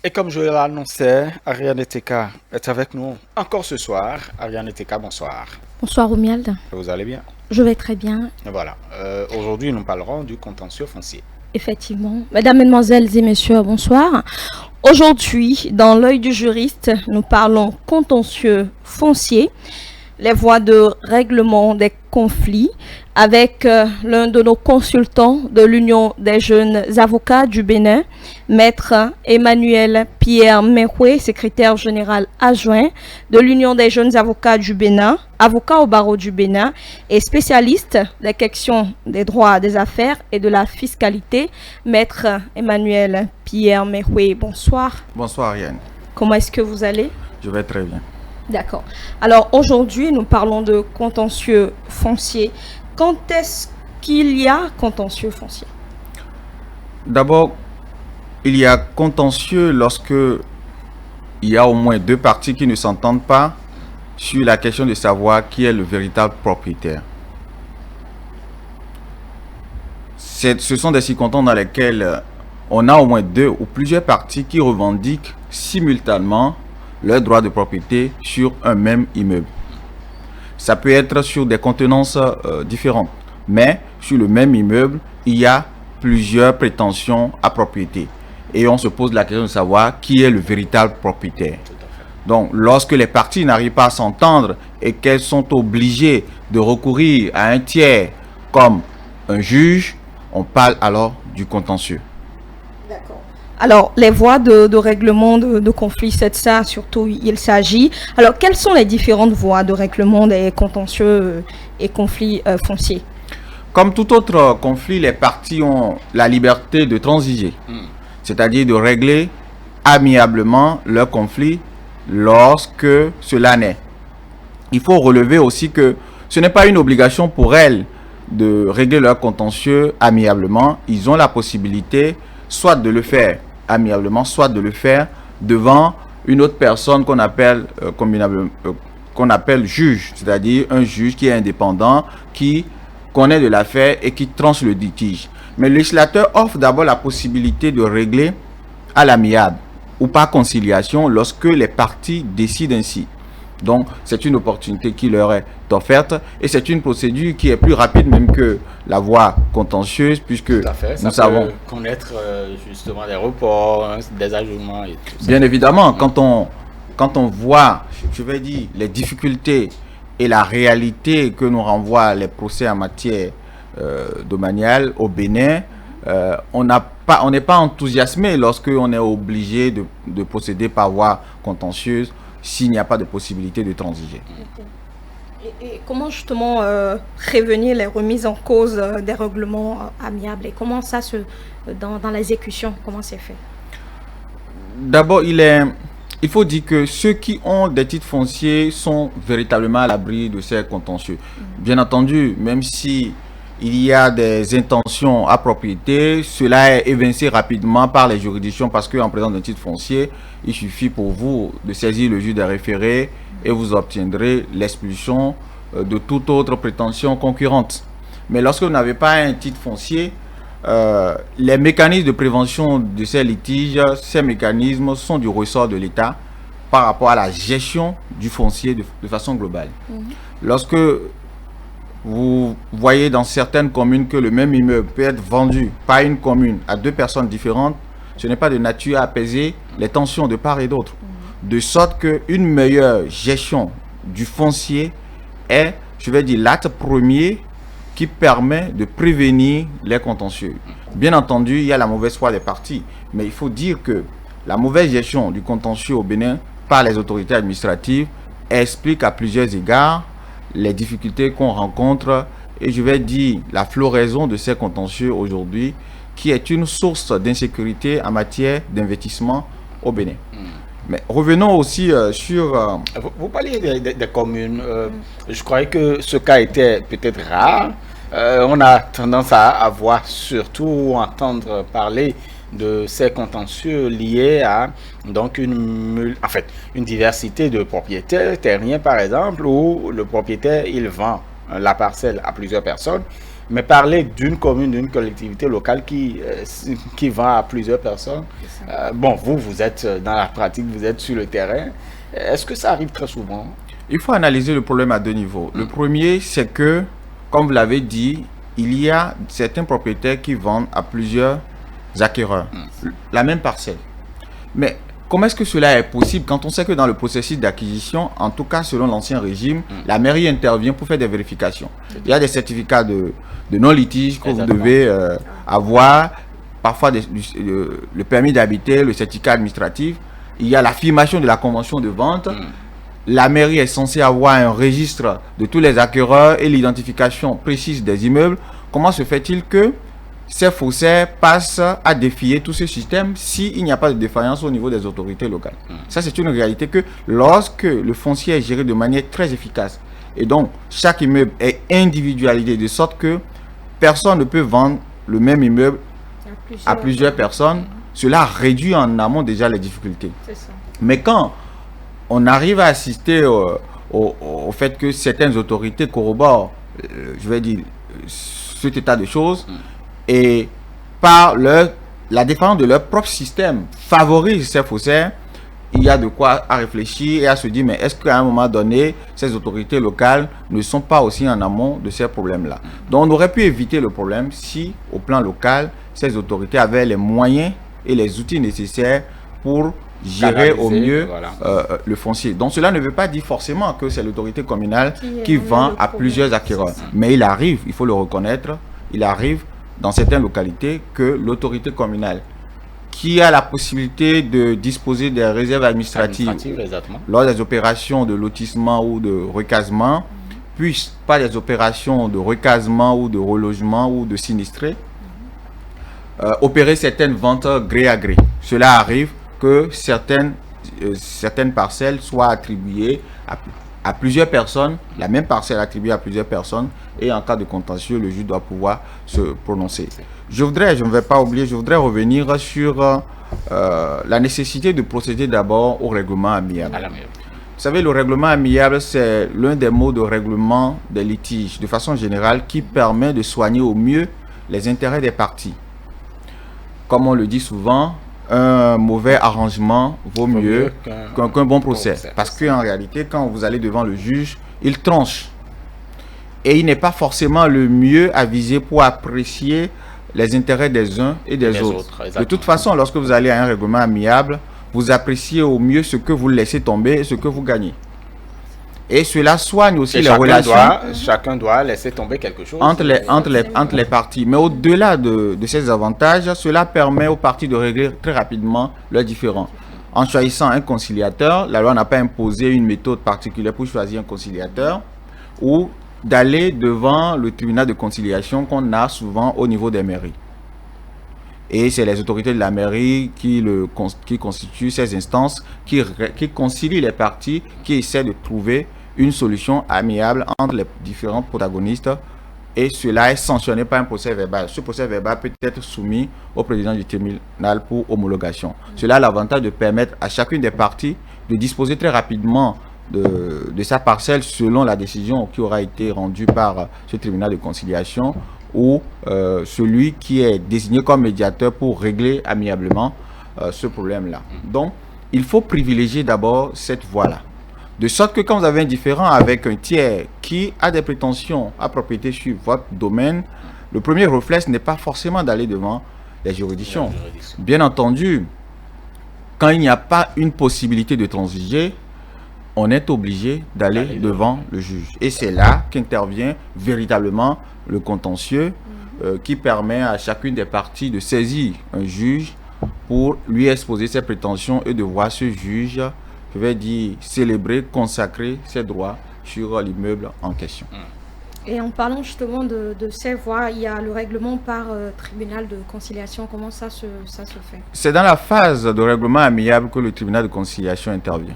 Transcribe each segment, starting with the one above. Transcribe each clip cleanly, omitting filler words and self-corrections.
Et comme je l'annonçais, Ariane Eteka est avec nous encore ce soir. Ariane Eteka, bonsoir. Bonsoir Romuald, Vous allez bien? je vais très bien. Voilà. Aujourd'hui, nous parlerons du contentieux foncier. Effectivement. Mesdames, Mesdemoiselles et Messieurs, bonsoir. Aujourd'hui, dans l'œil du juriste, nous parlons contentieux foncier, les voies de règlement des conflits avec l'un de nos consultants de l'Union des jeunes avocats du Bénin, Maître Emmanuel Pierre Mehoué, secrétaire général adjoint de l'Union des jeunes avocats du Bénin, avocat au barreau du Bénin et spécialiste des questions des droits des affaires et de la fiscalité. Maître Emmanuel Pierre Mehoué, bonsoir. Bonsoir Ariane. Comment est-ce que vous allez? Je vais très bien. D'accord. Alors aujourd'hui, nous parlons de contentieux foncier. Quand est-ce qu'il y a contentieux foncier? D'abord, il y a contentieux lorsque il y a au moins deux parties qui ne s'entendent pas sur la question de savoir qui est le véritable propriétaire. Ce sont des circonstances dans lesquelles on a au moins deux ou plusieurs parties qui revendiquent simultanément leur droit de propriété sur un même immeuble. Ça peut être sur des contenances différentes, mais sur le même immeuble, il y a plusieurs prétentions à propriété. Et on se pose la question de savoir qui est le véritable propriétaire. Donc, lorsque les parties n'arrivent pas à s'entendre et qu'elles sont obligées de recourir à un tiers comme un juge, on parle alors du contentieux. D'accord. Alors, les voies de règlement de conflits, c'est de ça surtout il s'agit. Alors, quelles sont les différentes voies de règlement des contentieux et conflits fonciers? Comme tout autre conflit, les parties ont la liberté de transiger, c'est-à-dire de régler amiablement leur conflit lorsque cela naît. Il faut relever aussi que ce n'est pas une obligation pour elles de régler leur contentieux amiablement. Ils ont la possibilité soit de le faire amiablement, soit de le faire devant une autre personne qu'on appelle juge, c'est-à-dire un juge qui est indépendant, qui connaît de l'affaire et qui tranche le litige. Mais le législateur offre d'abord la possibilité de régler à l'amiable ou par conciliation lorsque les parties décident ainsi. Donc, c'est une opportunité qui leur est offerte et c'est une procédure qui est plus rapide même que la voie contentieuse puisque nous savons connaître justement des reports, hein, des ajustements et tout ça. Bien évidemment, quand on voit, je vais dire, les difficultés et la réalité que nous renvoient les procès en matière domaniale au Bénin, on n'est pas enthousiasmé lorsque on est obligé de procéder par voie contentieuse s'il n'y a pas de possibilité de transiger. Et comment justement prévenir les remises en cause des règlements amiables et comment ça se dans l'exécution, comment c'est fait? D'abord, il faut dire que ceux qui ont des titres fonciers sont véritablement à l'abri de ces contentieux. Bien entendu, même si il y a des intentions à propriété, cela est évincé rapidement par les juridictions parce qu'en présence d'un titre foncier, il suffit pour vous de saisir le juge des référés et vous obtiendrez l'expulsion de toute autre prétention concurrente. Mais lorsque vous n'avez pas un titre foncier, les mécanismes de prévention de ces litiges, ces mécanismes sont du ressort de l'État par rapport à la gestion du foncier de façon globale. Lorsque vous voyez dans certaines communes que le même immeuble peut être vendu par une commune à deux personnes différentes, ce n'est pas de nature à apaiser les tensions de part et d'autre. De sorte qu'une meilleure gestion du foncier est, je vais dire, l'acte premier qui permet de prévenir les contentieux. Bien entendu, il y a la mauvaise foi des parties, mais il faut dire que la mauvaise gestion du contentieux au Bénin par les autorités administratives explique à plusieurs égards les difficultés qu'on rencontre et je vais dire la floraison de ces contentieux aujourd'hui qui est une source d'insécurité en matière d'investissement au Bénin. Mais revenons aussi sur... Vous parliez des communes. Je croyais que ce cas était peut-être rare. On a tendance à avoir surtout entendre parler de ces contentieux liés à donc une diversité de propriétaires terriens par exemple où le propriétaire il vend la parcelle à plusieurs personnes Mais parler d'une commune, d'une collectivité locale qui vend à plusieurs personnes, bon, vous êtes dans la pratique, vous êtes sur le terrain. Est-ce que ça arrive très souvent? Il faut analyser le problème à deux niveaux. Le premier, c'est que, comme vous l'avez dit, il y a certains propriétaires qui vendent à plusieurs acquéreurs la même parcelle. Mais comment est-ce que cela est possible quand on sait que dans le processus d'acquisition, en tout cas selon l'ancien régime, la mairie intervient pour faire des vérifications. Il y a des certificats de non-litige que vous devez avoir, parfois le permis d'habiter, le certificat administratif. Il y a l'affirmation de la convention de vente. La mairie est censée avoir un registre de tous les acquéreurs et l'identification précise des immeubles. Comment se fait-il que ces faussaires passent à défier tout ce système s'il n'y a pas de défaillance au niveau des autorités locales? Ça, c'est une réalité que lorsque le foncier est géré de manière très efficace, et donc chaque immeuble est individualisé de sorte que personne ne peut vendre le même immeuble à plusieurs personnes, cela réduit en amont déjà les difficultés. Mais quand on arrive à assister au fait que certaines autorités corroborent, je vais dire, cet état de choses, et par la défense de leur propre système favorise ces faussaires, il y a de quoi à réfléchir et à se dire, mais est-ce qu'à un moment donné, ces autorités locales ne sont pas aussi en amont de ces problèmes-là? Donc on aurait pu éviter le problème si, au plan local, ces autorités avaient les moyens et les outils nécessaires pour gérer au mieux le foncier. Donc cela ne veut pas dire forcément que c'est l'autorité communale qui vend à plusieurs acquéreurs. Mais il arrive, il faut le reconnaître, il arrive dans certaines localités que l'autorité communale qui a la possibilité de disposer des réserves administratives lors des opérations de lotissement ou de recasement, puisse, pas des opérations de recasement ou de relogement ou de sinistrés, opérer certaines ventes gré à gré. Cela arrive que certaines parcelles soient attribuées à plusieurs personnes, la même parcelle attribuée à plusieurs personnes, et en cas de contentieux, le juge doit pouvoir se prononcer. Je ne vais pas oublier, je voudrais revenir sur la nécessité de procéder d'abord au règlement amiable. Vous savez, le règlement amiable, c'est l'un des mots de règlement des litiges, de façon générale, qui permet de soigner au mieux les intérêts des parties. Comme on le dit souvent, un mauvais arrangement vaut mieux qu'un bon procès. Parce qu'en réalité, quand vous allez devant le juge, il tranche. Et il n'est pas forcément le mieux avisé pour apprécier les intérêts des uns et des autres. De toute façon, lorsque vous allez à un règlement amiable, vous appréciez au mieux ce que vous laissez tomber et ce que vous gagnez. Et cela soigne aussi les relations. Chacun doit laisser tomber quelque chose entre les parties. Mais au-delà de ces avantages, cela permet aux parties de régler très rapidement leurs différends. En choisissant un conciliateur, la loi n'a pas imposé une méthode particulière pour choisir un conciliateur, ou d'aller devant le tribunal de conciliation qu'on a souvent au niveau des mairies. Et c'est les autorités de la mairie qui constituent ces instances, qui concilient les parties, qui essaient de trouver une solution amiable entre les différents protagonistes, et cela est sanctionné par un procès verbal. Ce procès verbal peut être soumis au président du tribunal pour homologation. Cela a l'avantage de permettre à chacune des parties de disposer très rapidement de sa parcelle selon la décision qui aura été rendue par ce tribunal de conciliation, ou celui qui est désigné comme médiateur pour régler amiablement ce problème-là. Donc, il faut privilégier d'abord cette voie-là. De sorte que quand vous avez un différend avec un tiers qui a des prétentions à propriété sur votre domaine, le premier réflexe n'est pas forcément d'aller devant les juridictions. Bien entendu, quand il n'y a pas une possibilité de transiger, on est obligé d'aller devant le juge. Et c'est là qu'intervient véritablement le contentieux qui permet à chacune des parties de saisir un juge pour lui exposer ses prétentions et de voir ce juge, je vais dire, célébrer, consacrer ses droits sur l'immeuble en question. Et en parlant justement de ces voies, il y a le règlement par tribunal de conciliation. Comment ça se fait? C'est dans la phase de règlement amiable que le tribunal de conciliation intervient.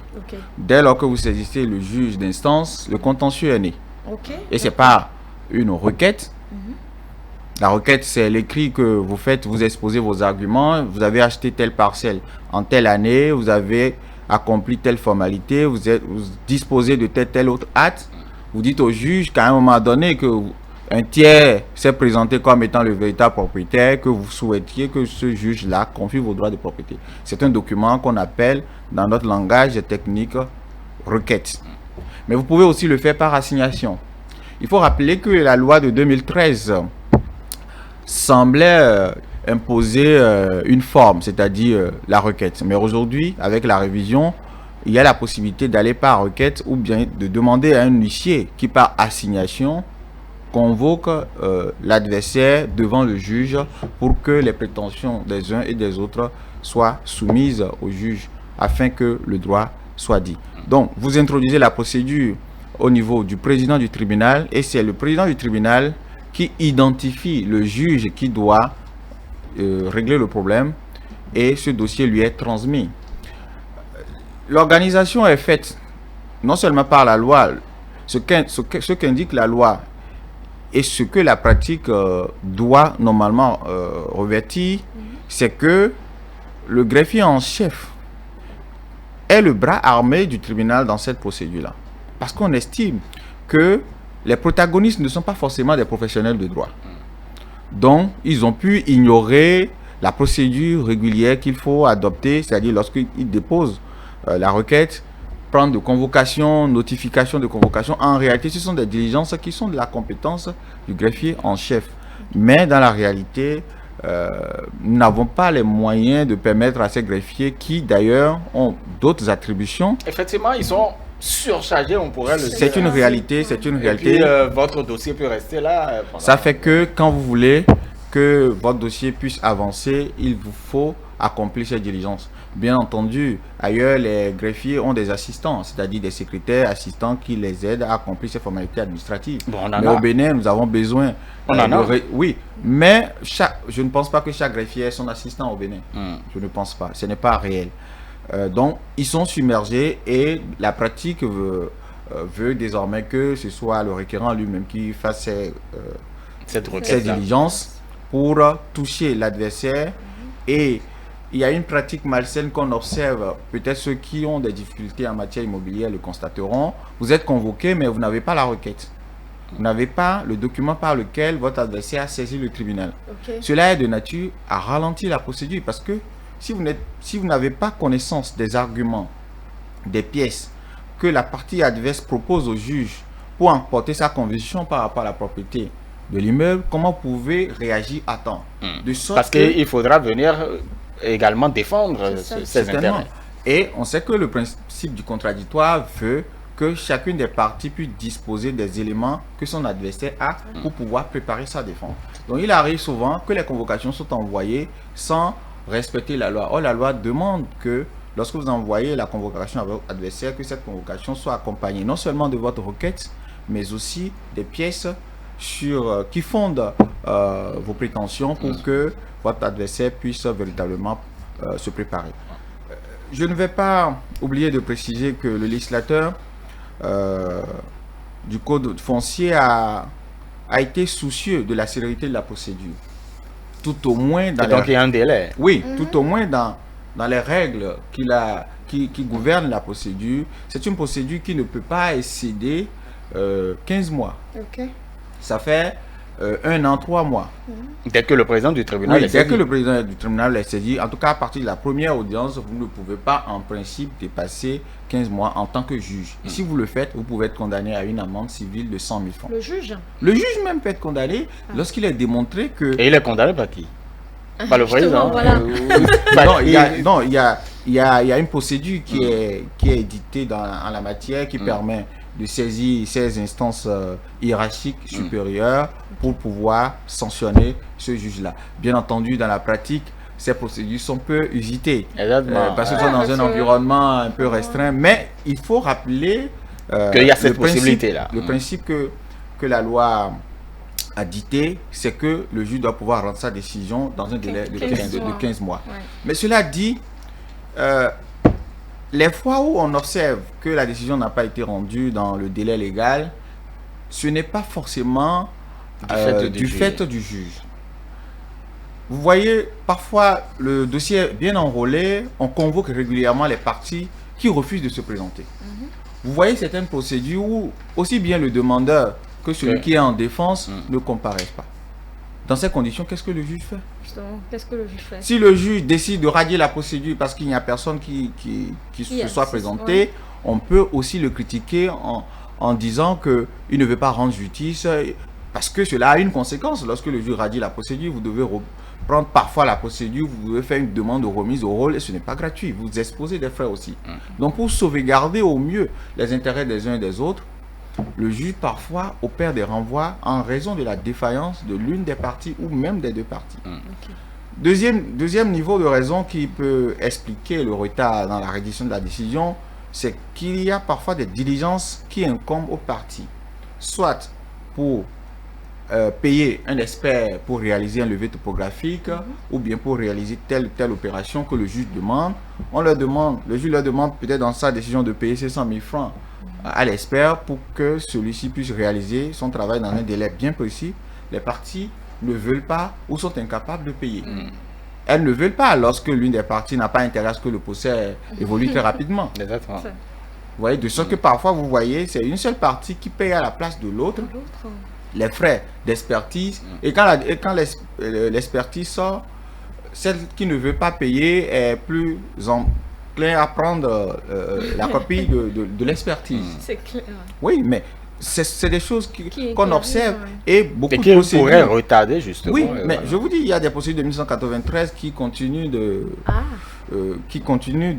Dès lors que vous saisissez le juge d'instance, le contentieux est né. Et c'est pas une requête. La requête, c'est l'écrit que vous faites, vous exposez vos arguments. Vous avez acheté telle parcelle en telle année, vous avez accompli telle formalité, vous disposez de tel autre acte. Vous dites au juge qu'à un moment donné, que un tiers s'est présenté comme étant le véritable propriétaire, que vous souhaitiez que ce juge-là confie vos droits de propriété. C'est un document qu'on appelle, dans notre langage technique, requête. Mais vous pouvez aussi le faire par assignation. Il faut rappeler que la loi de 2013 semblait imposer une forme, c'est-à-dire la requête. Mais aujourd'hui, avec la révision, il y a la possibilité d'aller par requête ou bien de demander à un huissier qui, par assignation, convoque l'adversaire devant le juge pour que les prétentions des uns et des autres soient soumises au juge afin que le droit soit dit. Donc, vous introduisez la procédure au niveau du président du tribunal et c'est le président du tribunal qui identifie le juge qui doit régler le problème et ce dossier lui est transmis. L'organisation est faite non seulement par la loi, ce qu'indique la loi et ce que la pratique doit normalement revêtir, c'est que le greffier en chef est le bras armé du tribunal dans cette procédure-là. Parce qu'on estime que les protagonistes ne sont pas forcément des professionnels de droit. Donc, ils ont pu ignorer la procédure régulière qu'il faut adopter, c'est-à-dire lorsqu'ils déposent la requête, prendre de convocation, notification de convocation. En réalité, ce sont des diligences qui sont de la compétence du greffier en chef. Mais dans la réalité, nous n'avons pas les moyens de permettre à ces greffiers qui, d'ailleurs, ont d'autres attributions. Effectivement, ils sont surchargés, on pourrait le dire. C'est une réalité, c'est une réalité. Et puis, votre dossier peut rester là. Ça fait que quand vous voulez que votre dossier puisse avancer, il vous faut accomplir ces diligences. Bien entendu, ailleurs, les greffiers ont des assistants, c'est-à-dire des secrétaires, assistants qui les aident à accomplir ces formalités administratives. Bon, mais au Bénin, nous avons besoin... Oui, mais je ne pense pas que chaque greffier ait son assistant au Bénin. Je ne pense pas. Ce n'est pas réel. Donc, ils sont submergés et la pratique veut désormais que ce soit le requérant lui-même qui fasse ses diligences pour toucher l'adversaire. Et il y a une pratique malsaine qu'on observe, peut-être ceux qui ont des difficultés en matière immobilière le constateront. Vous êtes convoqué, mais vous n'avez pas la requête. Vous n'avez pas le document par lequel votre adversaire a saisi le tribunal. Cela est de nature à ralentir la procédure parce que si vous n'avez pas connaissance des arguments, des pièces que la partie adverse propose au juge pour emporter sa conviction par rapport à la propriété de l'immeuble, comment vous pouvez réagir à temps? Parce qu'il faudra venir également défendre ses intérêts. Et on sait que le principe du contradictoire veut que chacune des parties puisse disposer des éléments que son adversaire a pour pouvoir préparer sa défense. Donc il arrive souvent que les convocations sont envoyées sans respecter la loi. Or la loi demande que lorsque vous envoyez la convocation à votre adversaire, que cette convocation soit accompagnée non seulement de votre requête, mais aussi des pièces qui fondent vos prétentions pour que votre adversaire puisse véritablement se préparer. Je ne vais pas oublier de préciser que le législateur du Code foncier a été soucieux de la célérité de la procédure. Tout au moins dans donc il y a un délai. Oui, tout au moins dans les règles qui gouvernent la procédure. C'est une procédure qui ne peut pas excéder 15 mois. Ça fait 1 an, 3 mois. Dès que le président du tribunal est saisi, en tout cas à partir de la première audience, vous ne pouvez pas en principe dépasser 15 mois en tant que juge. Et si vous le faites, vous pouvez être condamné à une amende civile de 100 000 francs. Le juge? Le juge même peut être condamné lorsqu'il est démontré que... Et il est condamné par qui? Par le président. Voilà. Non, il y a une procédure qui est éditée en la matière qui permet de saisir ces instances hiérarchiques supérieures pour pouvoir sanctionner ce juge-là. Bien entendu, dans la pratique, ces procédures sont peu usitées parce que sont dans un environnement un peu restreint. Mais il faut rappeler qu'il y a cette possibilité-là. Le principe que la loi a dicté, c'est que le juge doit pouvoir rendre sa décision dans un délai de 15 mois. Ouais. Mais cela dit, les fois où on observe que la décision n'a pas été rendue dans le délai légal, ce n'est pas forcément du fait du juge. Vous voyez, parfois, le dossier est bien enrôlé, on convoque régulièrement les parties qui refusent de se présenter. Vous voyez certaines procédures où aussi bien le demandeur que celui qui est en défense ne comparaisse pas. Dans ces conditions, qu'est-ce que le juge fait? Justement, qu'est-ce que le juge fait? Si le juge décide de radier la procédure parce qu'il n'y a personne qui se soit présenté, on peut aussi le critiquer en disant qu'il ne veut pas rendre justice, parce que cela a une conséquence. Lorsque le juge radie la procédure, vous devez prendre parfois la procédure, vous devez faire une demande de remise au rôle, et ce n'est pas gratuit, vous exposez des frais aussi. Donc pour sauvegarder au mieux les intérêts des uns et des autres, le juge parfois opère des renvois en raison de la défaillance de l'une des parties ou même des deux parties. Deuxième niveau de raison qui peut expliquer le retard dans la reddition de la décision, c'est qu'il y a parfois des diligences qui incombent aux parties, soit pour payer un expert pour réaliser un levé topographique ou bien pour réaliser telle ou telle opération que le juge demande. Le juge leur demande peut-être dans sa décision de payer 500 000 francs à l'expert pour que celui-ci puisse réaliser son travail dans un délai bien précis. Les parties ne veulent pas ou sont incapables de payer. Elles ne veulent pas lorsque l'une des parties n'a pas intérêt à ce que le procès évolue très rapidement. Exactement. Vous voyez, de sorte que parfois vous voyez, c'est une seule partie qui paye à la place de l'autre les frais d'expertise. Et quand l'expertise sort, celle qui ne veut pas payer est plus enclin à prendre la copie de l'expertise. C'est clair. Oui, mais c'est des choses qu'on observe et beaucoup de procédures pourraient retarder justement. Oui, mais je vous dis, il y a des procédures de 1993 qui continuent de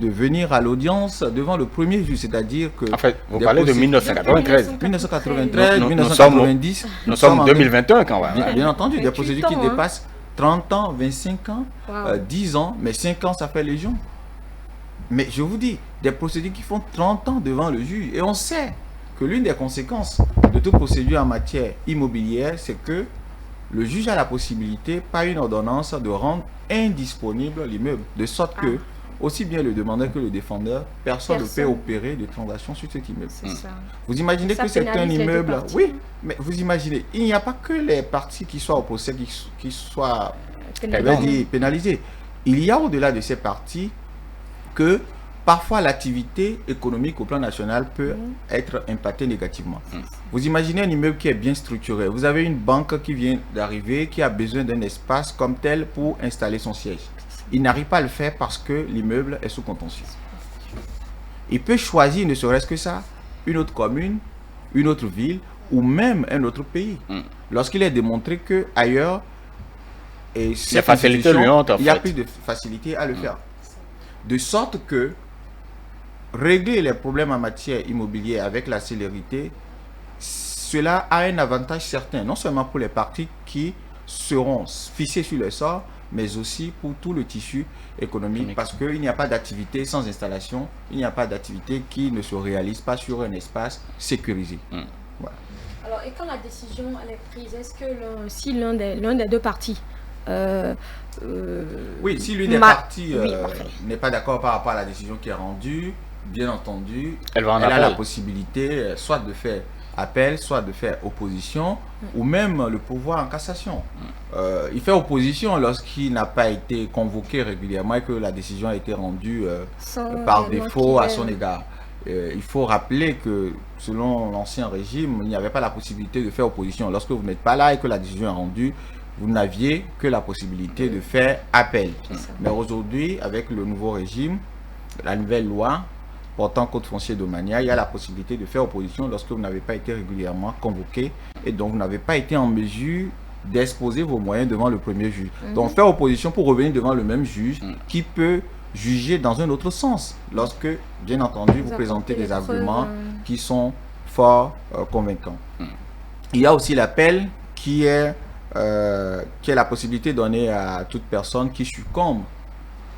venir à l'audience devant le premier juge, c'est-à-dire que... En fait, vous parlez de 1993. 1990. Nous sommes en 2021 quand même. Bien entendu, des procédures qui dépassent 30 ans, 25 ans, 10 ans, mais 5 ans, ça fait légion. Mais je vous dis, des procédures qui font 30 ans devant le juge, et on sait que l'une des conséquences de toute procédure en matière immobilière, c'est que le juge a la possibilité, par une ordonnance, de rendre indisponible l'immeuble, de sorte que, aussi bien le demandeur que le défendeur, personne ne peut opérer de transaction sur cet immeuble. Vous imaginez que c'est un immeuble... Oui, mais vous imaginez, il n'y a pas que les parties qui soient au procès qui soient pénalisées. Il y a au-delà de ces parties que parfois l'activité économique au plan national peut être impactée négativement. Vous imaginez un immeuble qui est bien structuré. Vous avez une banque qui vient d'arriver, qui a besoin d'un espace comme tel pour installer son siège. Il n'arrive pas à le faire parce que l'immeuble est sous contentieux. Il peut choisir, ne serait-ce que ça, une autre commune, une autre ville ou même un autre pays. Lorsqu'il est démontré que ailleurs, et les facilités lui ont, il y a plus de facilité à le faire. De sorte que régler les problèmes en matière immobilière avec la célérité, cela a un avantage certain, non seulement pour les parties qui seront fixées sur le sort, mais aussi pour tout le tissu économique, parce qu'il n'y a pas d'activité sans installation, il n'y a pas d'activité qui ne se réalise pas sur un espace sécurisé. Voilà. Alors, et quand la décision elle est prise, est-ce que si l'un des deux parties oui, si l'une des parties n'est pas d'accord par rapport à la décision qui est rendue, bien entendu, elle a la possibilité soit de faire appel, soit de faire opposition, ou même le pouvoir en cassation. Il fait opposition lorsqu'il n'a pas été convoqué régulièrement et que la décision a été rendue par défaut à son égard. Il faut rappeler que selon l'ancien régime, il n'y avait pas la possibilité de faire opposition. Lorsque vous n'êtes pas là et que la décision est rendue, vous n'aviez que la possibilité de faire appel. Mais aujourd'hui, avec le nouveau régime, la nouvelle loi portant code foncier domanial, il y a la possibilité de faire opposition lorsque vous n'avez pas été régulièrement convoqué et donc vous n'avez pas été en mesure d'exposer vos moyens devant le premier juge. Donc faire opposition pour revenir devant le même juge qui peut juger dans un autre sens lorsque, bien entendu, vous présentez des arguments qui sont fort convaincants. Il y a aussi l'appel qui est la possibilité donnée à toute personne qui succombe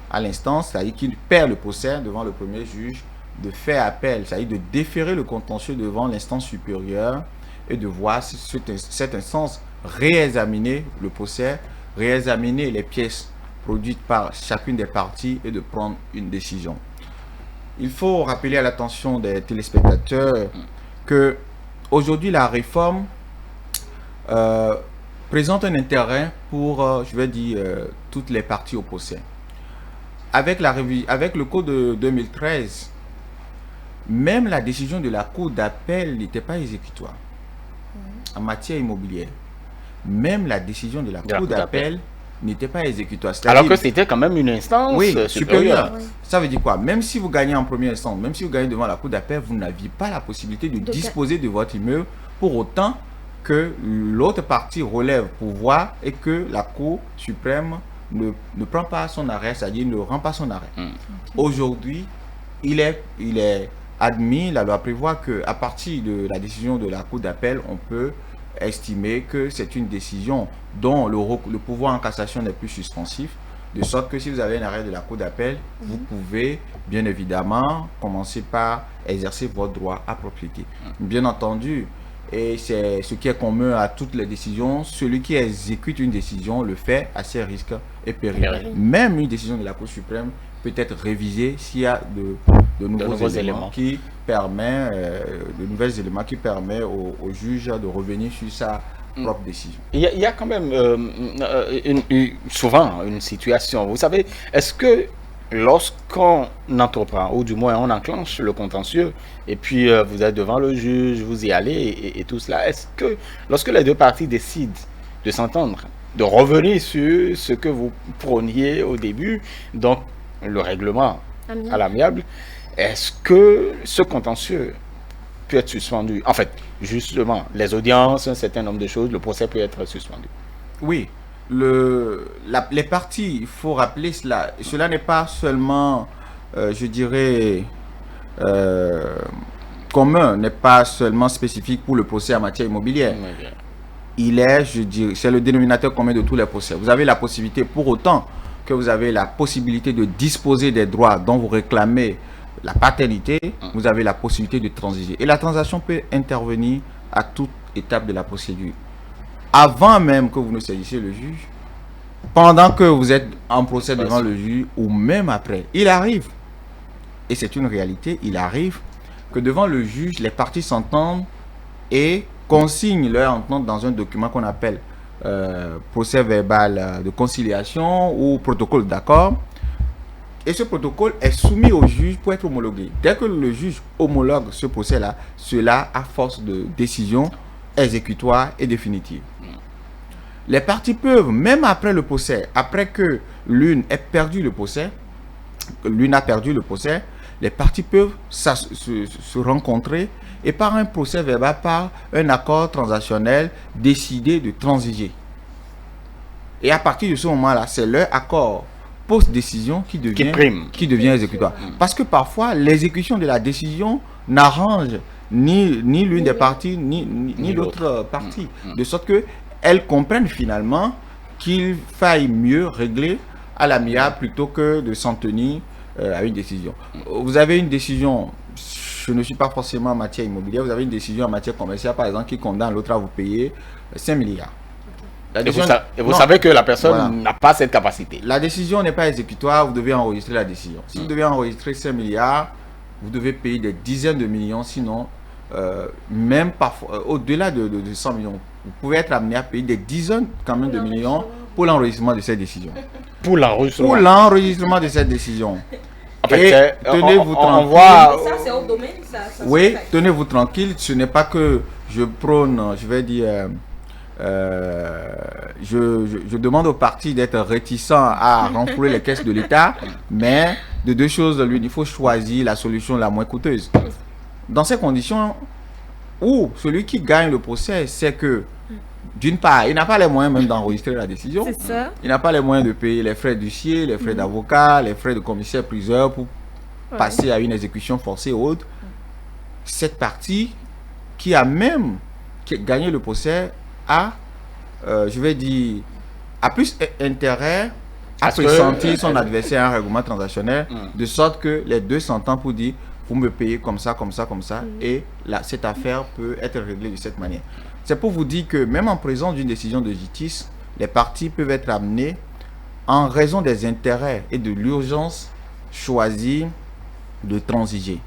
à l'instance, c'est-à-dire qui perd le procès devant le premier juge, de faire appel, c'est-à-dire de déférer le contentieux devant l'instance supérieure et de voir si cette instance réexaminer le procès, réexaminer les pièces produites par chacune des parties et de prendre une décision. Il faut rappeler à l'attention des téléspectateurs que aujourd'hui la réforme présente un intérêt pour, je vais dire, toutes les parties au procès. Avec le code de 2013, même la décision de la cour d'appel n'était pas exécutoire. en matière immobilière, même la décision de la Cour d'appel n'était pas exécutoire. Alors que c'était quand même une instance supérieure. Oui. Ça veut dire quoi? Même si vous gagnez en première instance, même si vous gagnez devant la Cour d'appel, vous n'aviez pas la possibilité de disposer de votre immeuble pour autant que l'autre partie relève pouvoir et que la Cour suprême ne prend pas son arrêt, c'est-à-dire ne rend pas son arrêt. Aujourd'hui, il est admis, la loi prévoit qu'à partir de la décision de la Cour d'appel, on peut estimer que c'est une décision dont le pouvoir en cassation n'est plus suspensif, de sorte que si vous avez un arrêt de la Cour d'appel, vous pouvez bien évidemment commencer par exercer votre droit à propriété. Bien entendu, et c'est ce qui est commun à toutes les décisions, celui qui exécute une décision le fait à ses risques et périls. Même une décision de la Cour suprême peut être révisée s'il y a de nouveaux éléments qui permettent, de nouvelles éléments qui permettent au juge de revenir sur sa propre décision. Il y a quand même souvent une situation, vous savez, est-ce que lorsqu'on entreprend, ou du moins on enclenche le contentieux, et puis vous êtes devant le juge, vous y allez et tout cela, est-ce que lorsque les deux parties décident de s'entendre, de revenir sur ce que vous prôniez au début, donc le règlement à l'amiable, est-ce que ce contentieux peut être suspendu? En fait, justement, les audiences, un certain nombre de choses, le procès peut être suspendu. Oui. Les parties, il faut rappeler cela. Cela n'est pas seulement, je dirais, commun, n'est pas seulement spécifique pour le procès en matière immobilière. Il est, je dirais, c'est le dénominateur commun de tous les procès. Vous avez la possibilité, pour autant que vous avez la possibilité de disposer des droits dont vous réclamez la paternité, vous avez la possibilité de transiger. Et la transaction peut intervenir à toute étape de la procédure. Avant même que vous ne saisissiez le juge, pendant que vous êtes en procès devant le juge, ou même après, il arrive, et c'est une réalité, il arrive que devant le juge, les parties s'entendent et consignent leur entente dans un document qu'on appelle procès verbal de conciliation ou protocole d'accord. Et ce protocole est soumis au juge pour être homologué. Dès que le juge homologue ce procès-là, cela a force de décision exécutoire et définitive. Les parties peuvent, même après le procès, après que l'une ait perdu le procès, les parties peuvent se rencontrer et par un procès verbal, par un accord transactionnel, décider de transiger. Et à partir de ce moment-là, c'est leur accord post-décision qui devient exécutoire. Parce que parfois, l'exécution de la décision n'arrange ni l'une des parties, ni l'autre partie. De sorte qu'elles comprennent finalement qu'il faille mieux régler à l'amiable plutôt que de s'en tenir à une décision. Vous avez une décision, je ne suis pas forcément en matière immobilière, vous avez une décision en matière commerciale, par exemple, qui condamne l'autre à vous payer 5 milliards. Et vous savez que la personne n'a pas cette capacité. La décision n'est pas exécutoire, vous devez enregistrer la décision. Si vous devez enregistrer 5 milliards, vous devez payer des dizaines de millions, sinon, même parfois, au-delà de 100 millions, vous pouvez être amené à payer des dizaines quand même de millions pour l'enregistrement de cette décision. Pour l'enregistrement. Pour l'enregistrement de cette décision. En fait, tenez-vous tranquille. Ça, c'est au domaine, ça oui, tenez-vous tranquille. Ce n'est pas que je prône, je vais dire, je demande aux partis d'être réticents à renflouer les caisses de l'État, mais de deux choses, il faut choisir la solution la moins coûteuse. Dans ces conditions, où celui qui gagne le procès, c'est que, d'une part, il n'a pas les moyens même d'enregistrer la décision. C'est ça. Il n'a pas les moyens de payer les frais d'huissier, les frais d'avocat, les frais de commissaire-priseur pour passer à une exécution forcée ou autre. Cette partie qui a même gagné le procès a, je vais dire, a plus intérêt à pressentir son adversaire à un règlement transactionnel, de sorte que les deux s'entendent pour dire, vous me payez comme ça, comme ça, comme ça, et là, cette affaire peut être réglée de cette manière. C'est pour vous dire que même en présence d'une décision de justice, les parties peuvent être amenées, en raison des intérêts et de l'urgence, choisir de transiger.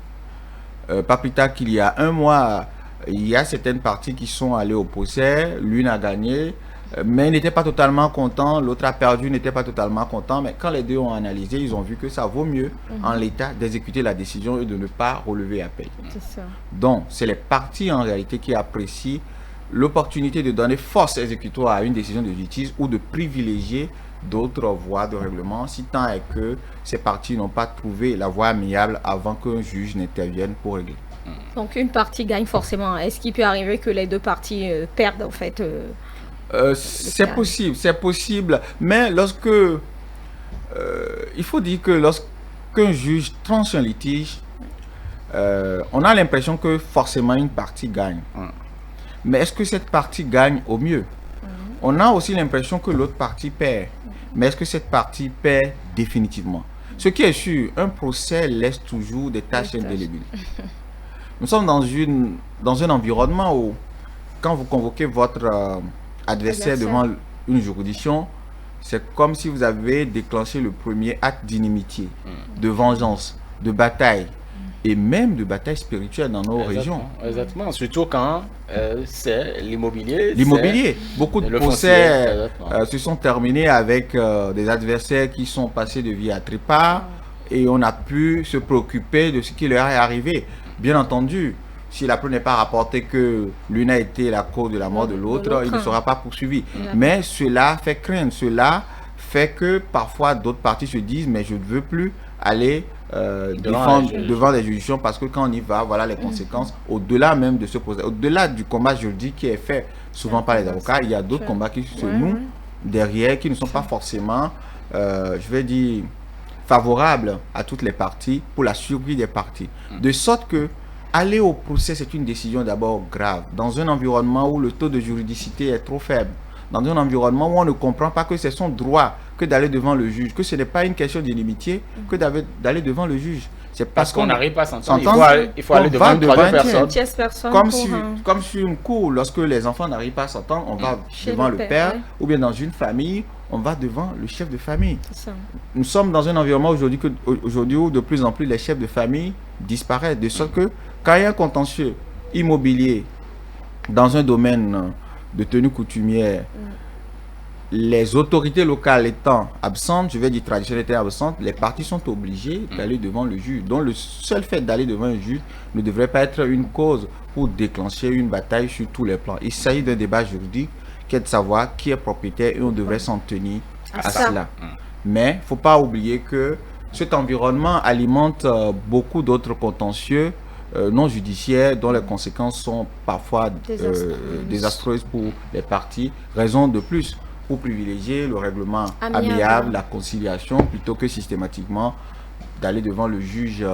Pas plus tard qu'il y a un mois, il y a certaines parties qui sont allées au procès, l'une a gagné, mais n'était pas totalement content, l'autre a perdu, n'était pas totalement content, mais quand les deux ont analysé, ils ont vu que ça vaut mieux en l'état d'exécuter la décision et de ne pas relever appel. C'est ça. Donc, c'est les parties en réalité qui apprécient l'opportunité de donner force exécutoire à une décision de justice ou de privilégier d'autres voies de règlement, si tant est que ces parties n'ont pas trouvé la voie amiable avant qu'un juge n'intervienne pour régler. Donc une partie gagne forcément. Est-ce qu'il peut arriver que les deux parties perdent en fait c'est possible, mais il faut dire que lorsqu'un juge tranche un litige, on a l'impression que forcément une partie gagne. Mais est-ce que cette partie gagne au mieux? On a aussi l'impression que l'autre partie perd. Mais est-ce que cette partie perd définitivement? Ce qui est sûr, un procès laisse toujours des taches indélébiles. Nous sommes dans un environnement où, quand vous convoquez votre adversaire devant une juridiction, c'est comme si vous avez déclenché le premier acte d'inimitié, de vengeance, de bataille, et même de bataille spirituelle dans nos régions. Exactement, surtout quand c'est l'immobilier. Beaucoup de procès se sont terminés avec des adversaires qui sont passés de vie à trépas, et on a pu se préoccuper de ce qui leur est arrivé. Bien entendu, si la preuve n'est pas rapportée que l'une a été la cause de la mort de l'autre, il ne sera pas poursuivi. Mais cela fait craindre, cela fait que parfois d'autres parties se disent mais je ne veux plus aller devant les juridictions parce que quand on y va, voilà les conséquences. Au-delà même de ce procès, au-delà du combat juridique qui est fait souvent par les avocats, il y a d'autres combats qui se nouent derrière, qui ne sont pas forcément, je vais dire, favorables à toutes les parties pour la survie des parties. De sorte que aller au procès, c'est une décision d'abord grave. Dans un environnement où le taux de juridicité est trop faible, dans un environnement où on ne comprend pas que c'est son droit que d'aller devant le juge, que ce n'est pas une question d'inimitié que d'aller devant le juge. C'est parce qu'on n'arrive pas à s'entendre. Il faut aller devant une troisième personne. Comme sur une cour, lorsque les enfants n'arrivent pas à s'entendre, on va devant le père, ou bien dans une famille, on va devant le chef de famille. Nous sommes dans un environnement aujourd'hui où de plus en plus les chefs de famille disparaissent, de sorte que quand il y a un contentieux immobilier dans un domaine de tenue coutumière, les autorités locales étant absentes, je vais dire traditionnelles étant absentes, les parties sont obligées d'aller devant le juge. Donc le seul fait d'aller devant un juge ne devrait pas être une cause pour déclencher une bataille sur tous les plans. Il s'agit d'un débat juridique qui est de savoir qui est propriétaire et on devrait s'en tenir à cela. Mais il ne faut pas oublier que cet environnement alimente beaucoup d'autres contentieux non judiciaires dont les conséquences sont parfois désastreuses pour les parties. Raison de plus pour privilégier le règlement amiable, la conciliation, plutôt que systématiquement d'aller devant le juge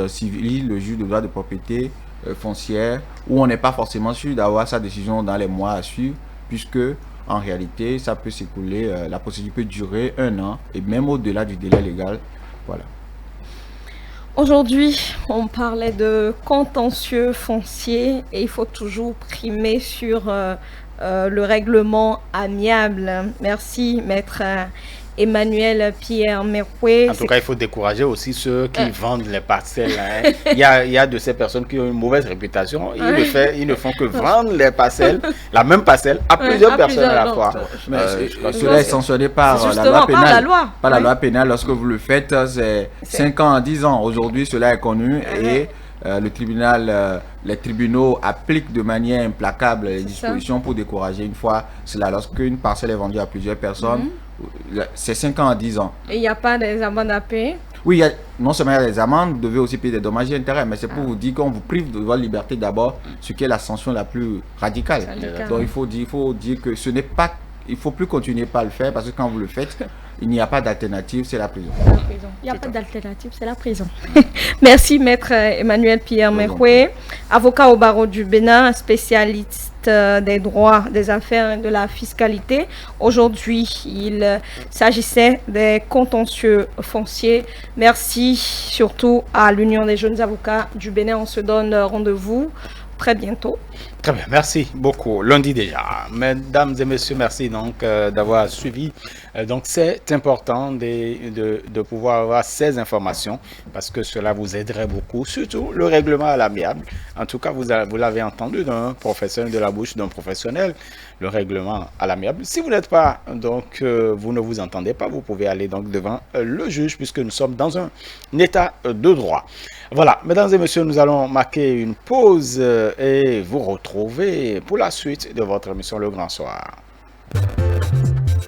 civil, le juge de droit de propriété foncière, où on n'est pas forcément sûr d'avoir sa décision dans les mois à suivre, puisque en réalité, ça peut s'écouler, la procédure peut durer 1 an, et même au-delà du délai légal. Voilà. Aujourd'hui, on parlait de contentieux foncier et il faut toujours primer sur le règlement amiable. Merci, maître Emmanuel Pierre Mercoué. En tout cas, il faut décourager aussi ceux qui vendent les parcelles. Hein. Il y a de ces personnes qui ont une mauvaise réputation. Ils ne font que vendre les parcelles, la même parcelle, à plusieurs personnes à la fois. Cela est sanctionné par la loi pénale. Par la loi pénale, lorsque vous le faites, c'est 5 ans à 10 ans. Aujourd'hui, cela est connu et les tribunaux appliquent de manière implacable les dispositions pour décourager une fois cela. Lorsqu'une parcelle est vendue à plusieurs personnes, c'est 5 ans à 10 ans. Et il n'y a pas des amendes à payer? Oui, non seulement il y a des amendes, vous devez aussi payer des dommages et intérêts, mais c'est pour vous dire qu'on vous prive de votre liberté d'abord, ce qui est la sanction la plus radicale. Donc il faut dire que ce n'est pas, il ne faut plus continuer par le faire, parce que quand vous le faites, il n'y a pas d'alternative, c'est la prison. Il n'y a pas d'alternative, c'est la prison. Merci, maître Emmanuel Pierre Mercoué, avocat au barreau du Bénin, spécialiste des droits, des affaires et de la fiscalité. Aujourd'hui, il s'agissait des contentieux fonciers. Merci surtout à l'Union des jeunes avocats du Bénin. On se donne rendez-vous très bientôt. Très bien, merci beaucoup. Lundi déjà. Mesdames et messieurs, merci donc d'avoir suivi. Donc c'est important de pouvoir avoir ces informations parce que cela vous aiderait beaucoup, surtout le règlement à l'amiable. En tout cas, vous l'avez entendu d'un professionnel, de la bouche d'un professionnel, le règlement à l'amiable. Si vous n'êtes pas, donc vous ne vous entendez pas, vous pouvez aller donc devant le juge puisque nous sommes dans un état de droit. Voilà, mesdames et messieurs, nous allons marquer une pause et vous retrouvons retrouver pour la suite de votre émission Le Grand Soir.